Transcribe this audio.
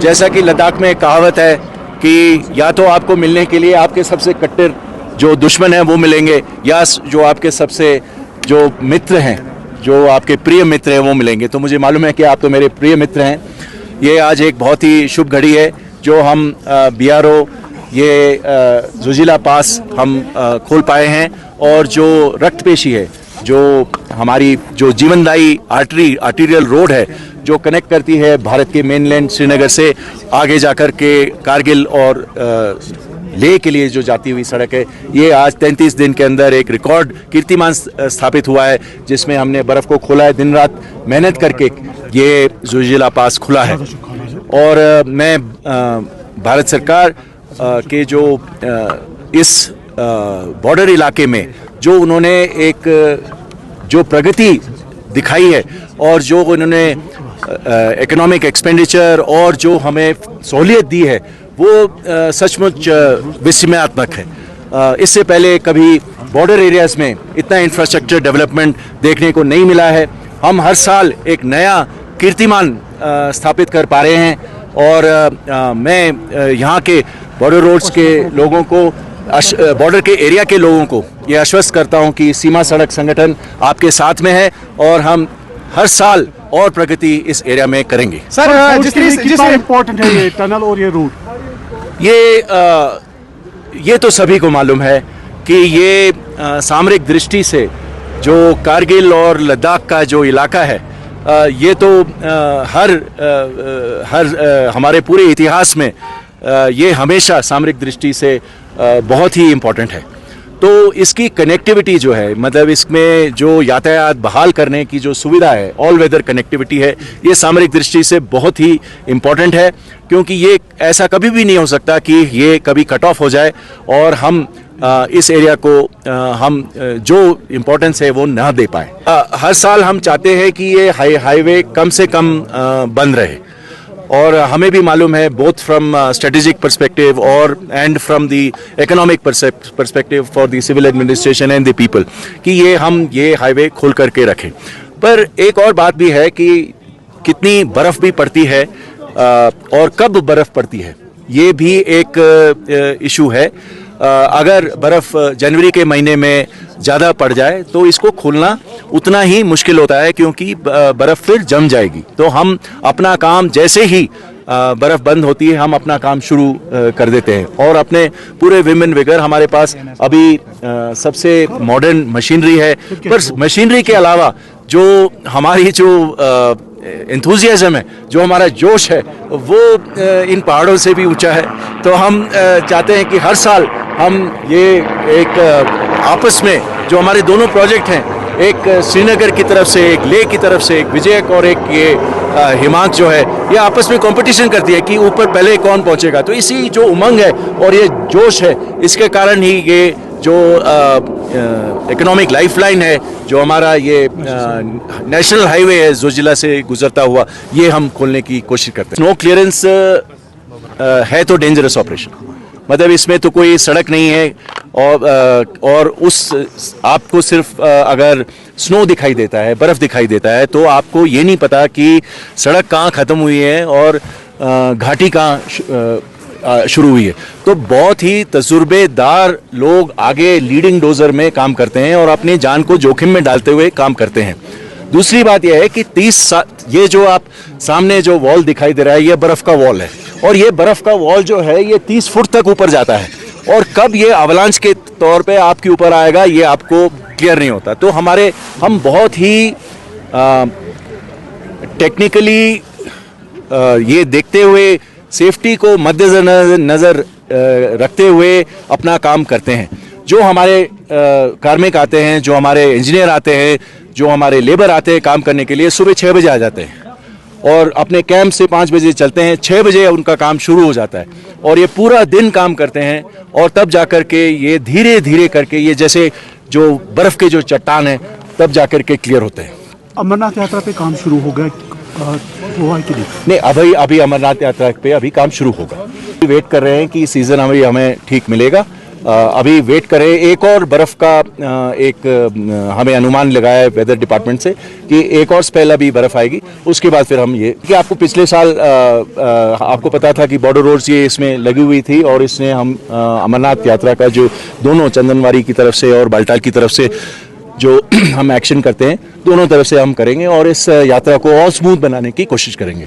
जैसा कि लद्दाख में एक कहावत है कि या तो आपको मिलने के लिए आपके सबसे कट्टर जो दुश्मन हैं वो मिलेंगे, या जो आपके सबसे जो मित्र हैं, जो आपके प्रिय मित्र हैं वो मिलेंगे। तो मुझे मालूम है कि आप तो मेरे प्रिय मित्र हैं। ये आज एक बहुत ही शुभ घड़ी है जो हम BRO ये ज़ोजिला पास हम खोल पाए हैं, और जो रक्तपेशी है, जो हमारी जो जीवनदायी आर्टीरियल रोड है जो कनेक्ट करती है भारत के मेनलैंड श्रीनगर से आगे जाकर के कारगिल और लेह के लिए जो जाती हुई सड़क है, ये आज 33 दिन के अंदर एक रिकॉर्ड कीर्तिमान स्थापित हुआ है, जिसमें हमने बर्फ़ को खोला है। दिन रात मेहनत करके ये ज़ोजिला पास खुला है। और मैं भारत सरकार के जो इस बॉर्डर इलाके में जो उन्होंने एक जो प्रगति दिखाई है और जो उन्होंने इकोनॉमिक एक्सपेंडिचर और जो हमें सहूलियत दी है वो सचमुच विस्मयात्मक है। इससे पहले कभी बॉर्डर एरियाज़ में इतना इंफ्रास्ट्रक्चर डेवलपमेंट देखने को नहीं मिला है। हम हर साल एक नया कीर्तिमान स्थापित कर पा रहे हैं, और मैं यहाँ के बॉर्डर रोड्स के लोगों को, बॉर्डर के एरिया के लोगों को ये आश्वस्त करता हूँ कि सीमा सड़क संगठन आपके साथ में है और हम हर साल और प्रगति इस एरिया में करेंगे। सर, जितना इम्पोर्टेंट है ये टनल और ये रूट, ये तो सभी को मालूम है कि ये सामरिक दृष्टि से जो कारगिल और लद्दाख का जो इलाका है, ये तो हमारे पूरे इतिहास में ये हमेशा सामरिक दृष्टि से बहुत ही इम्पोर्टेंट है। तो इसकी कनेक्टिविटी जो है, मतलब इसमें जो यातायात बहाल करने की जो सुविधा है, ऑल वेदर कनेक्टिविटी है, ये सामरिक दृष्टि से बहुत ही इम्पोर्टेंट है, क्योंकि ये ऐसा कभी भी नहीं हो सकता कि ये कभी कट ऑफ हो जाए और हम इस एरिया को हम जो इम्पोर्टेंस है वो ना दे पाए। हर साल हम चाहते हैं कि ये हाईवे कम से कम बंद रहे, और हमें भी मालूम है बोथ फ्रॉम स्ट्रेटेजिक पर्सपेक्टिव और and from the economic perspective for the civil administration and the people कि ये हाईवे खोल करके रखें। पर एक और बात भी है कि कितनी बर्फ़ भी पड़ती है और कब बर्फ़ पड़ती है, ये भी एक इशू है। अगर बर्फ़ जनवरी के महीने में ज़्यादा पड़ जाए तो इसको खोलना उतना ही मुश्किल होता है, क्योंकि बर्फ़ फिर जम जाएगी। तो हम अपना काम जैसे ही बर्फ़ बंद होती है हम अपना काम शुरू कर देते हैं, और अपने पूरे विमेन विगर हमारे पास अभी सबसे मॉडर्न मशीनरी है। पर मशीनरी के अलावा जो हमारी जो एंथुजियाज्म है, जो हमारा जोश है, वो इन पहाड़ों से भी ऊंचा है। तो हम चाहते हैं कि हर साल हम ये एक आपस में जो हमारे दोनों प्रोजेक्ट हैं, एक श्रीनगर की तरफ से, एक लेह की तरफ से, एक विजयक और एक ये हिमांक जो है, ये आपस में कंपटीशन करती है कि ऊपर पहले कौन पहुंचेगा। तो इसी जो उमंग है और ये जोश है, इसके कारण ही ये जो इकोनॉमिक लाइफलाइन है, जो हमारा ये नेशनल हाईवे है ज़ोजिला से गुजरता हुआ, ये हम खोलने की कोशिश करते हैं। स्नो क्लियरेंस है तो डेंजरस ऑपरेशन, मतलब इसमें तो कोई सड़क नहीं है, और उस आपको सिर्फ अगर स्नो दिखाई देता है, बर्फ़ दिखाई देता है, तो आपको ये नहीं पता कि सड़क कहाँ ख़त्म हुई है और घाटी कहाँ शुरू हुई है। तो बहुत ही तजुर्बेदार लोग आगे लीडिंग डोजर में काम करते हैं और अपनी जान को जोखिम में डालते हुए काम करते हैं। दूसरी बात यह है कि 30 ये जो आप सामने जो वॉल दिखाई दे रहा है, ये बर्फ़ का वॉल है, और ये बर्फ़ का वॉल जो है ये 30 फुट तक ऊपर जाता है, और कब ये अवलांच के तौर पे आपके ऊपर आएगा ये आपको क्लियर नहीं होता। तो हम बहुत ही टेक्निकली ये देखते हुए, सेफ्टी को मद्देनजर रखते हुए अपना काम करते हैं। जो हमारे कार्मिक आते हैं, जो हमारे इंजीनियर आते हैं, जो हमारे लेबर आते हैं काम करने के लिए, सुबह 6 बजे आ जाते हैं और अपने कैंप से 5 बजे चलते हैं, 6 बजे उनका काम शुरू हो जाता है, और ये पूरा दिन काम करते हैं, और तब जाकर के ये धीरे धीरे करके ये जैसे जो बर्फ़ के जो चट्टान है तब जाकर के क्लियर होते हैं। अमरनाथ यात्रा पे काम शुरू हो गया हुआ कि नहीं? अभी अमरनाथ यात्रा पे अभी काम शुरू होगा। वेट कर रहे हैं कि सीज़न हमें ठीक मिलेगा, अभी वेट करें। एक और बर्फ़ का हमें अनुमान लगाया है वेदर डिपार्टमेंट से कि एक और स्पेल अभी बर्फ़ आएगी, उसके बाद फिर हम ये कि आपको पिछले साल आपको पता था कि बॉर्डर रोड्स ये इसमें लगी हुई थी और इसने हम अमरनाथ यात्रा का जो दोनों चंदनवारी की तरफ से और बालटाल की तरफ से जो हम एक्शन करते हैं दोनों तरफ से हम करेंगे और इस यात्रा को और स्मूथ बनाने की कोशिश करेंगे।